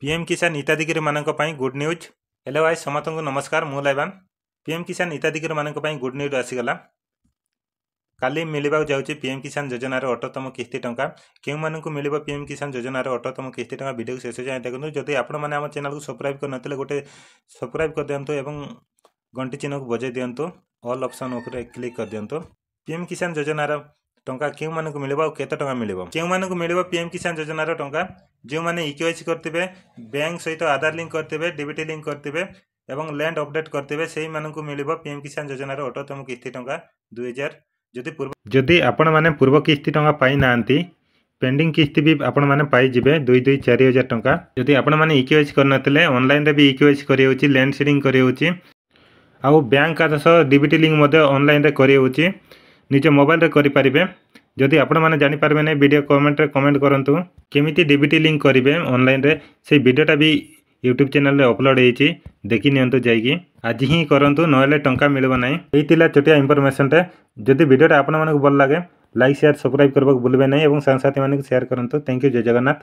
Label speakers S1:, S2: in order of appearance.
S1: PM किसान हिताधिकारी मानक पई गुड न्यूज। हेलो गाइस, समस्त को नमस्कार। मु लाइबान पीएम किसान हिताधिकारी मानक पई गुड न्यूज आसीगला। काली मिलवा जाऊँगी पीएम किसान योजनार 18तम किस्ती टंका क्यों मानक मिल पीएम किसान योजनार 18तम किस्ती टंका वीडियो शेष जाए देखो। जदि आपण मैंने आम चैनल को सब्सक्राइब कर गोटे सब्सक्राइब कर दिंतु एवं घंटी चिन्ह को बजाई दिंतु, ऑल ऑप्शन उपर क्लिक कर दिंतु। पीएम किसान योजनार टंका क्यों मानक मिल केते टंका मिल क्यों मानक मिल पीएम किसान योजनार टंका जो मैंने इकेवाईसी करते बैंक सहित आधार लिंक करते डीबीटी लिंक करते एवं लैंड अपडेट करते से मानक मिल पीएम किसान योजनार 18तम किस्ती टंका 2000। जदि आपण मैंने पूर्व किस्ती टंका पाई नांती पेंडिंग किस्ती भी आपण मैंने पाई जिबे 2-2-4,000 टंका। जदि आपण मैंने इकेवाईसी करनथिले ऑनलाइन रे भी इकेवाईसी करि होची, लैंड सीडिंग करि होची, आउ बैंक खाता सह डीबीटी लिंक मध्य ऑनलाइन रे करि होची, निज मोबाइल रे करि परिबे। जदि आपण मैंने जानि पारबे नै वीडियो कमेंट रे कमेंट करंतु केमिति डीबीटी लिंक करिवे ऑनलाइन रे। से वीडियोटा भी यूट्यूब चैनल रे अपलोड हेची, देखि नियंतु जाइकी आज ही करंतु, नहले टंका मिलबो नै। एई तिला छोटिया इन्फॉर्मेशन टे। जदि वीडियोटा आपण मानकु भल लागे लाइक शेयर सब्सक्राइब करबाक भूलबे नै एवं संग साथी मानकु शेयर करंतु। थैंक यू, जय जगन्नाथ।